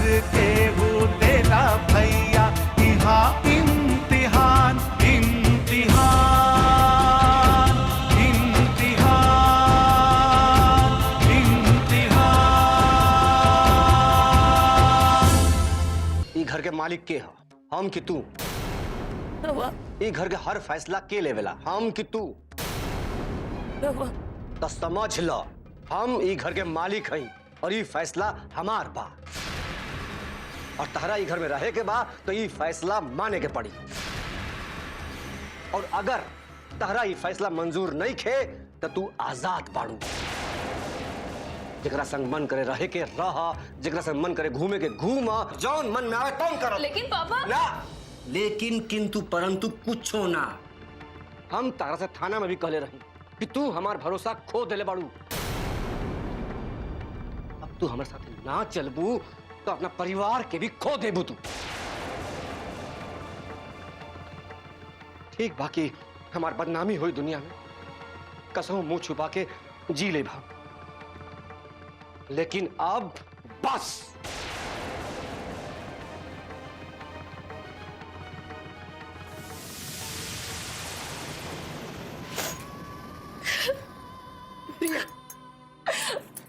के वो तेरा भैया, यहाँ इम्तिहान इम्तिहान इम्तिहान इम्तिहान। ई घर के मालिक के हो, हम कि तू? ई घर के हर फैसला के लेवेला, हम कि तू? तो समझ लो, हम ई घर के मालिक हई और ई फैसला हमार बा। और तहरा ई घर में रहे के बा तो ई फैसला माने के पड़ी। और अगर तहरा ई फैसला मंजूर नहीं खे तो तू आजाद बाड़ू। जकरा संग मन करे रहे के रह, जकरा संग मन करे घूमे के घूम, जौन मन में आवे तौन करो। लेकिन पापा ना, लेकिन किंतु परंतु कुछो ना। हम तारा से थाना में भी कहले रही कि तू हमार भरोसा खो देले बाड़ू। अब तू हमारे साथ ना चलबू तो अपना परिवार के भी खो देबू तू। ठीक बाकी हमार बदनामी हुई दुनिया में, कसम मुंह छुपा के जी ले भा। लेकिन अब बस।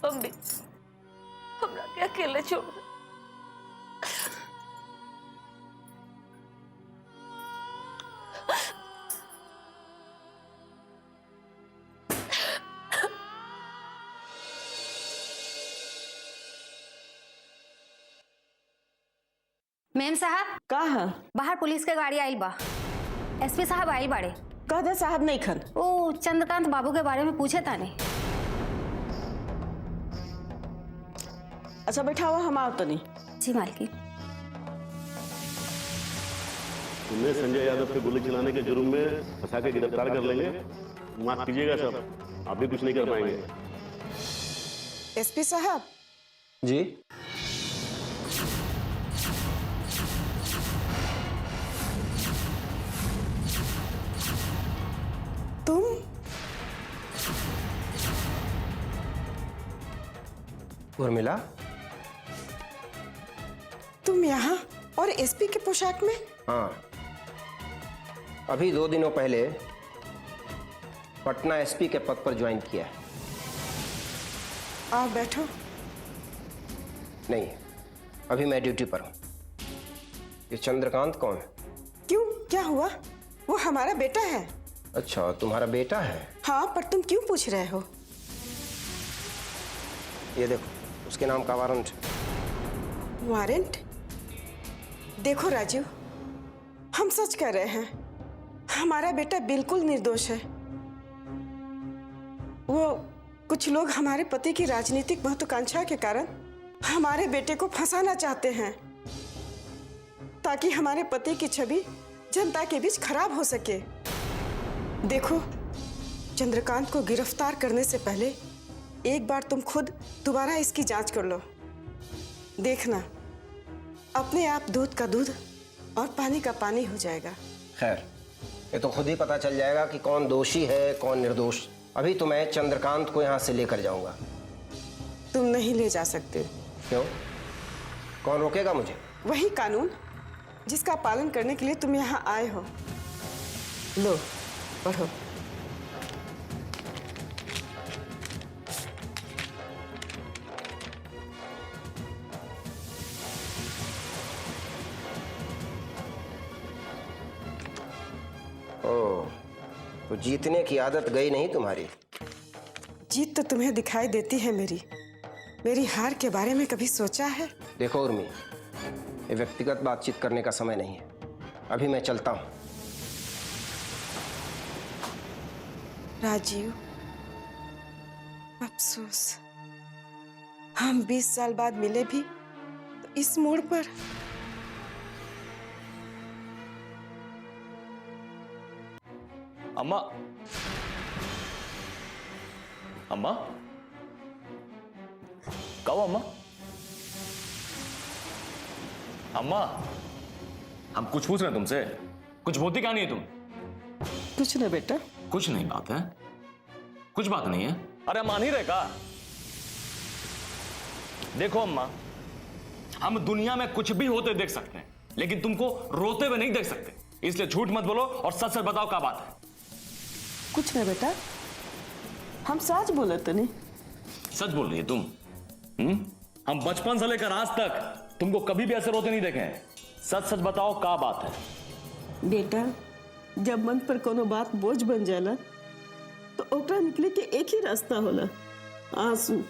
मम्मी हमरा के अकेले छोड़ दे। मेम साहब का है? बाहर पुलिस के गाड़ी आइल बा। एसपी साहब आइल बाड़े। कह दे साहब नहीं खन। ओ चंद्रकांत बाबू के बारे में पूछे ताने। अच्छा बैठा हुआ, हम आओ तनी। जी मालकिन। तुम्हें संजय यादव के गोली चलाने के जुर्म में फंसा के गिरफ्तार कर लेंगे। माफ कीजिएगा साहब, आप भी कुछ नहीं कर पाएंगे। एसपी साहब जी तुम उर्मिला, तुम यहाँ और एसपी के पोशाक में? हाँ, अभी 2 दिनों पहले पटना एसपी के पद पर ज्वाइन किया है। आओ बैठो। नहीं, अभी मैं ड्यूटी पर हूँ। ये चंद्रकांत कौन है? क्यों, क्या हुआ? वो हमारा बेटा है। अच्छा, तुम्हारा बेटा है? हाँ, पर तुम क्यों पूछ रहे हो? ये देखो, उसके नाम का वारंट है। वारंट? देखो राजीव, हम सच कह रहे हैं, हमारा बेटा बिल्कुल निर्दोष है। वो कुछ लोग हमारे पति की राजनीतिक महत्वाकांक्षा के कारण हमारे बेटे को फंसाना चाहते हैं, ताकि हमारे पति की छवि जनता के बीच खराब हो सके। देखो, चंद्रकांत को गिरफ्तार करने से पहले एक बार तुम खुद दोबारा इसकी जांच कर लो। देखना, अपने आप दूध का दूध और पानी का पानी हो जाएगा। खैर, ये तो खुद ही पता चल जाएगा कि कौन दोषी है कौन निर्दोष। अभी तो मैं चंद्रकांत को यहाँ से लेकर जाऊंगा। तुम नहीं ले जा सकते। क्यों? कौन रोकेगा मुझे? वही कानून जिसका पालन करने के लिए तुम यहाँ आए हो। लो, पढ़ो। ओह, तो जीतने की आदत गई नहीं तुम्हारी? जीत तो तुम्हें दिखाई देती है, मेरी हार के बारे में कभी सोचा है? देखो उर्मी, ये व्यक्तिगत बातचीत करने का समय नहीं है। अभी मैं चलता हूँ। राजीव, अफसोस, हम 20 साल बाद मिले भी तो इस मोड़ पर। अम्मा, अम्मा, कहो अम्मा। अम्मा, हम कुछ पूछ रहे हैं तुमसे। कुछ बोलती क्या नहीं है तुम? कुछ ना बेटा। कुछ नहीं बात है, कुछ बात नहीं है। अरे मान ही रहे का? देखो अम्मा, हम दुनिया में कुछ भी होते देख सकते हैं, लेकिन तुमको रोते हुए नहीं देख सकते। इसलिए झूठ मत बोलो और सच सच बताओ क्या बात है। कुछ ना बेटा, हम सच बोले तो नहीं। सच बोल रही है तुम? हम बचपन से लेकर आज तक तुमको कभी भी ऐसे रोते नहीं देखे हैं। सच सच बताओ क्या बात है। बेटा, जब मन पर कोनो बात बोझ बन जाला तो ओकरा निकले के एक ही रास्ता होला, आंसू।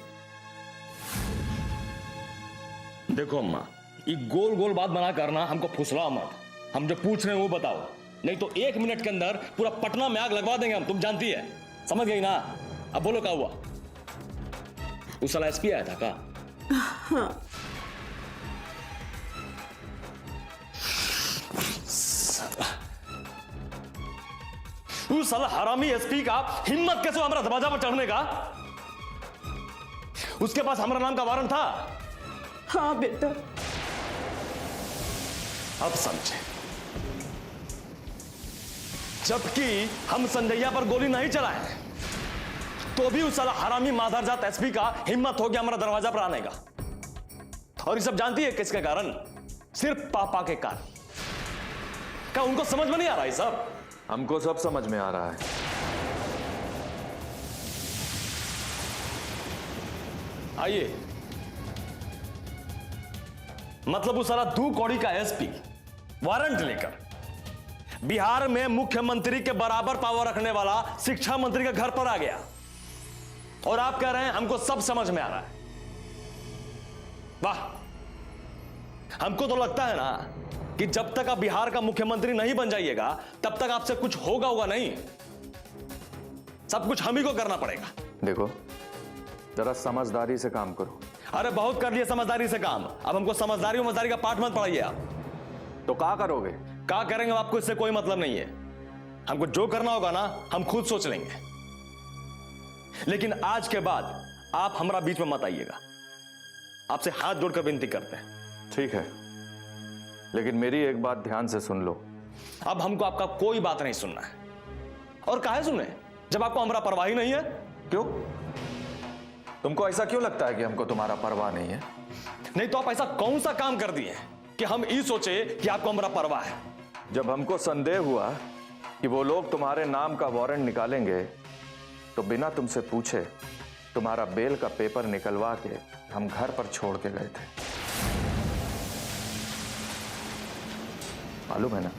देखो अम्मा, ये गोल गोल बात बना करना हमको फुसलाओ मत। हम जो पूछ रहे हैं वो बताओ, नहीं तो 1 मिनट के अंदर पूरा पटना में आग लगवा देंगे हम, तुम जानती है। समझ गई ना? अब बोलो क्या हुआ? उस साला एसपी आया था का? हाँ। उस साला हरामी एसपी का हिम्मत कैसे हमारा दरवाजा पर चढ़ने का? उसके पास हमारा नाम का वारंट था। हाँ बेटा। अब समझे, जबकि हम संजैया पर गोली नहीं चलाए तो भी उस साला हरामी मादरजात एसपी का हिम्मत हो गया हमारा दरवाजा पर आने का। और ये सब जानती है किसके कारण? सिर्फ पापा के कारण। क्या उनको समझ में नहीं आ रहा है सब? हमको सब समझ में आ रहा है। आइए, मतलब उस साला 2 कौड़ी का एसपी वारंट लेकर बिहार में मुख्यमंत्री के बराबर पावर रखने वाला शिक्षा मंत्री के घर पर आ गया, और आप कह रहे हैं हमको सब समझ में आ रहा है। वाह! हमको तो लगता है ना कि जब तक आप बिहार का मुख्यमंत्री नहीं बन जाइएगा तब तक आपसे कुछ होगा नहीं। सब कुछ हम ही को करना पड़ेगा। देखो, जरा समझदारी से काम करो। अरे बहुत कर लिया समझदारी से काम, अब हमको समझदारी का पाठ मत पढ़ाइए आप। तो क्या करोगे? क्या करेंगे आपको इससे कोई मतलब नहीं है। हमको जो करना होगा ना हम खुद सोच लेंगे, लेकिन आज के बाद आप हमारा बीच में मत आइएगा। आपसे हाथ जोड़कर विनती करते हैं। ठीक है, लेकिन मेरी एक बात ध्यान से सुन लो। अब हमको आपका कोई बात नहीं सुनना है। और काहे सुने जब आपको हमारा परवाह ही नहीं है? क्यों? तुमको ऐसा क्यों लगता है कि हमको तुम्हारा परवाह नहीं है? नहीं तो आप ऐसा कौन सा काम कर दिए कि हम ये सोचे कि आपको हमारा परवाह है? जब हमको संदेह हुआ कि वो लोग तुम्हारे नाम का वारंट निकालेंगे तो बिना तुमसे पूछे तुम्हारा बेल का पेपर निकलवा के हम घर पर छोड़ के गए थे। मालूम है ना?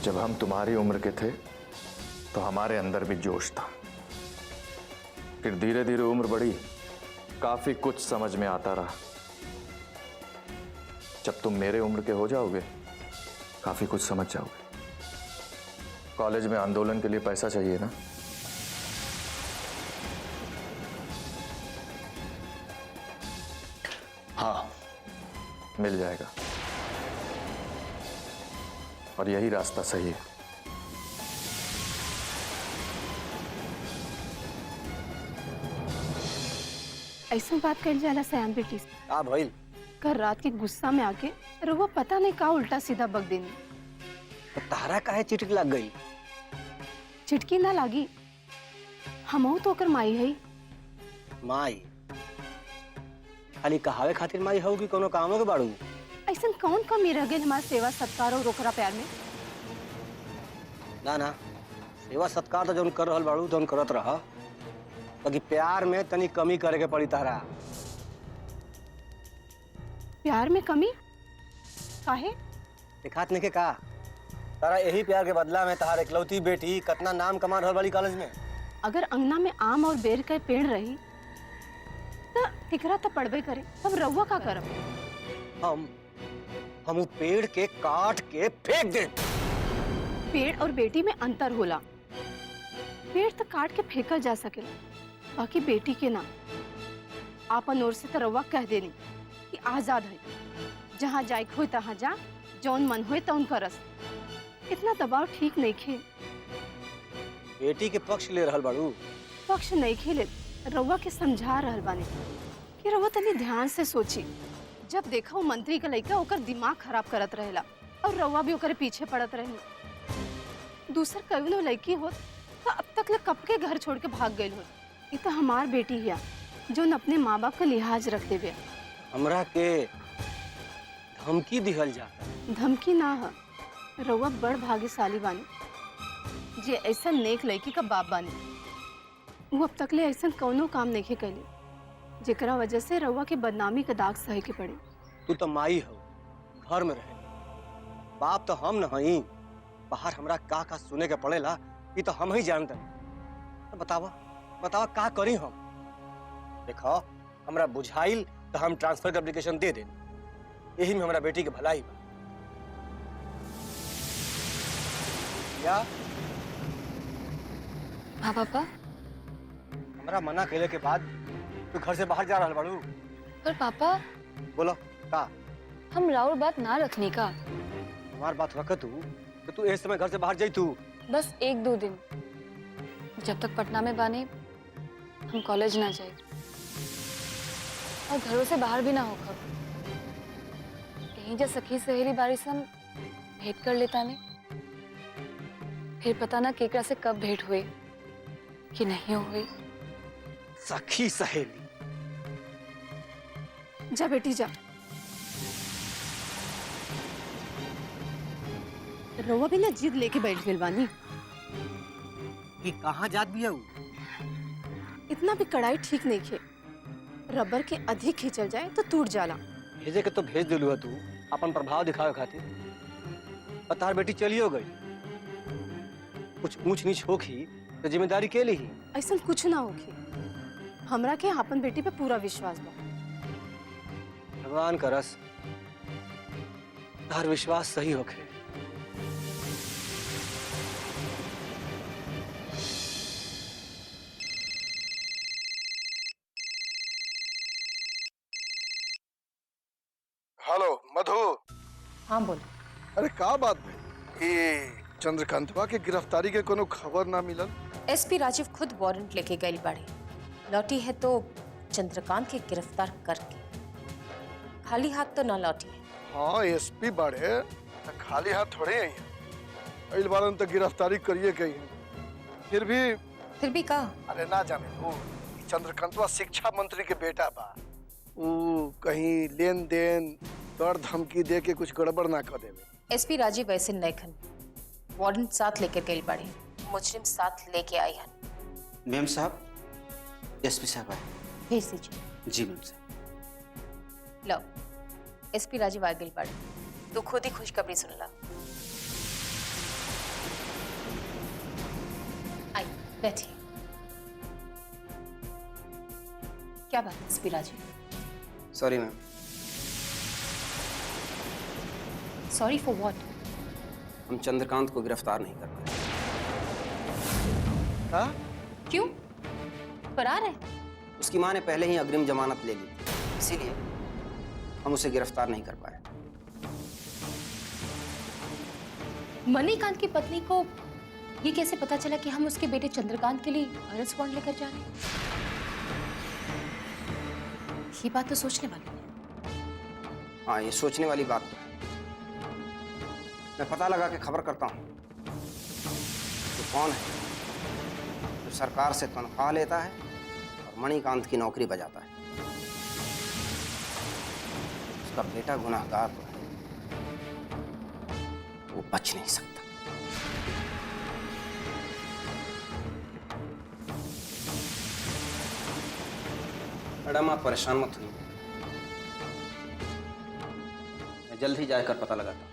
जब हम तुम्हारी उम्र के थे तो हमारे अंदर भी जोश था। फिर धीरे धीरे उम्र बढ़ी, काफी कुछ समझ में आता रहा। जब तुम मेरे उम्र के हो जाओगे काफी कुछ समझ जाओगे। कॉलेज में आंदोलन के लिए पैसा चाहिए ना? हाँ, मिल जाएगा, और यही रास्ता सही है। ऐसा बात कर जाला सयान बेटी से। का भइल? कल रात के गुस्सा में आके रउआ पता नहीं का उल्टा सीधा बक देनी। तो तारा काहे चिटक लग गई? चिटकी ना लागी, हमहू तो ओकर माई है। माई? खाली कहावे खातिर माई हो कि कोनो कामों के बाड़ू? ऐसा कौन कमी रह गई हमारा सेवा सत्कार और ओकरा प्यार में? ना ना, सेवा सत्कार तो जौन कर रहल बाड़ू जौन करत रह, बाकी प्यार में तनी कमी करे के पड़ी तारा। प्यार में कमी काहे? दिखात नहीं के का तारा यही प्यार के बदला में तहार इकलौती बेटी कितना नाम कमा रहल वाली कॉलेज में। अगर अंगना में आम और बेर के पेड़ रही तो फिकरा तो पड़बे करे, तब रउआ का करब? हम उ पेड़ के काट के फेंक दे। पेड़ और बेटी में अंतर होला। पेड़ तो काट के फेंकल जा सकेला, बाकी बेटी के ना। आपन ओर से तो रउआ कह देनी कि आजाद है, जहाँ जाए हो तहाँ जा, जौन मन हो तौन करस। इतना दबाव ठीक नहीं खे। बेटी के पक्ष ले रहल बाड़ू? पक्ष नहीं खेले, रउआ के समझा रहल बानी कि रउआ तनी ध्यान से सोची। जब देखा वो मंत्री का लड़का ओकर दिमाग खराब करत रहेला और रउआ भी ओकर पीछे पड़त रहे। दूसर कवनो लड़की होत तो अब तक कब के घर छोड़ के भाग गई होत। ये तो हमार बेटी है जो न अपने माँ बाप का लिहाज रखते हुए। हमरा के धमकी दिहल जाता। धमकी ना है, रउआ बड़ भाग्यशाली बानी जे ऐसा नेक लड़की का बाप बानी। वो अब तकले ऐसा कौनो काम नहीं कैली जेकरा वजह से रउआ के बदनामी का दाग सहे के पड़े। तू तो माई हो, घर में रहे, बाप तो हम न हई। बाहर हमरा का सुने के पड़ेला ये तो हम ही जानते हैं। तो बतावा का करी हम? देखो हमरा बुझाइल तो हम ट्रांसफर का एप्लीकेशन दे दें, यही में हमरा बेटी के भलाई बा। या हाँ पापा। हमरा मना कैले के बाद तू घर से बाहर जा रहा बाड़ू? पर पापा बोलो का? हम राउर बात ना रखने का। हमार बात रख तू तो तू इस समय घर से बाहर जाई तू। बस 1-2 दिन, जब तक पटना में बाने हम कॉलेज ना जाए और घरों से बाहर भी ना होकर कहीं जा सखी सहेली बारिश हम भेंट कर लेता ने। फिर पता ना केकरा से कब भेंट हुए कि नहीं हुई। सखी सहेली? जा बेटी जा। रउआ भी ना जिद लेके बैठ गइल बानी। कि कहाँ जात भी है? इतना भी कड़ाई ठीक नहीं खे। रबर के अधिक खींचल जाए तो टूट जाला। भेजे के तो भेज दिलू तू अपन प्रभाव दिखावे खातिर। और तार बेटी चलियो गई, कुछ ऊंच नीच होखी तो जिम्मेदारी के ली ही। ऐसा कुछ ना होखे। हमरा के अपन बेटी पे पूरा विश्वास बा। भगवान करस तार विश्वास सही होखे। हेलो मधु। हाँ बोल। अरे का बात भाई, ये चंद्रकांतवा के गिरफ्तारी के कोनो खबर ना मिलल? एसपी राजीव खुद वारंट लेके गई बाड़ी। लौटी है तो चंद्रकांत के गिरफ्तार करके, खाली हाथ तो ना लौटी है। हाँ एसपी बाड़े तो खाली हाथ थोड़े आई है। इल बारन तो गिरफ्तारी करिए गई है। फिर भी का? अरे ना जाने वो चंद्रकांतवा शिक्षा मंत्री के बेटा बा। वो कहीं लेन देन दर धमकी दे के कुछ गड़बड़ ना कर देवे। एसपी राजीव ऐसे नैखन वारंट साथ लेकर गई बाड़ी, मुजरिम साथ लेके आई हन। मैम साहब, एसपी साहब आए। भेज दीजिए। जी मैम साहब। लो एसपी राजीव आ गई बाड़ी, तो खुद ही खुशखबरी सुन ला। आई बैठिए। क्या बात SP Rajeev? Sorry ma'am. Sorry for what? हम चंद्रकांत को गिरफ्तार नहीं कर पाए। क्यों? फरार है? उसकी मां ने पहले ही अग्रिम जमानत ले ली, इसीलिए हम उसे गिरफ्तार नहीं कर पाए। मणिकांत की पत्नी को ये कैसे पता चला कि हम उसके बेटे चंद्रकांत के लिए अरेस्ट वारंट लेकर जा रहे हैं? ये बात तो सोचने वाली है। हाँ ये सोचने वाली बात तो है। मैं पता लगा के खबर करता हूँ तो कौन है जो सरकार से तनख्वाह लेता है और मणिकांत की नौकरी बजाता है। उसका बेटा गुनाहगार तो है, वो बच नहीं सकता। मैडम आप परेशान मत होइए, मैं जल्द ही जाकर पता लगाता हूँ।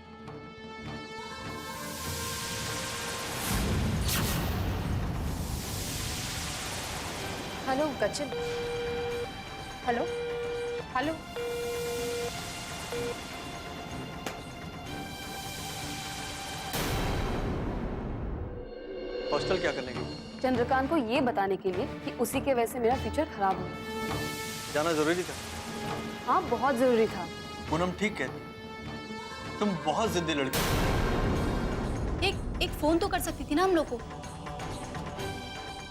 हेलो गचिन। Hello hello. हॉस्टल क्या करने गई? चंद्रकांत को ये बताने के लिए कि उसी के वजह से मेरा फ्यूचर खराब हो गया। जाना जरूरी था। हाँ बहुत जरूरी था। पूनम ठीक कहती, तुम बहुत जिद्दी लड़की। एक फोन तो कर सकती थी ना हम लोग को।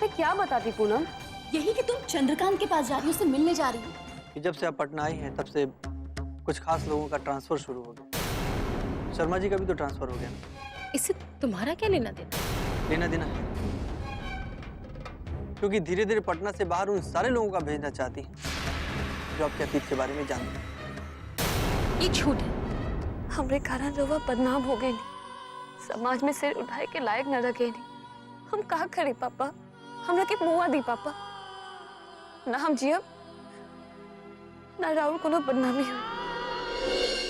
मैं क्या बताती पूनम? यही कि तुम चंद्रकांत के पास जा रही हो, उससे मिलने जा रही हो। जब से आप पटना आई हैं तब से कुछ खास लोगों का ट्रांसफर शुरू हो गया। शर्मा जी का भी तो ट्रांसफर हो गया ना। इससे तुम्हारा क्या लेना देना? लेना देना है। क्योंकि धीरे धीरे पटना से बाहर उन सारे लोगों का भेजना चाहती हैं जो आपके अतीत के बारे में जानते हैं। ये झूठ है। हमरे कारण रवा बदनाम हो गए नहीं, समाज में सिर उठाए के लायक न रखे नहीं। हम कहा करे पापा, हमरा के मुआ दी पापा, ना हम जियब ना राहुल कोनो बदनामी हुई।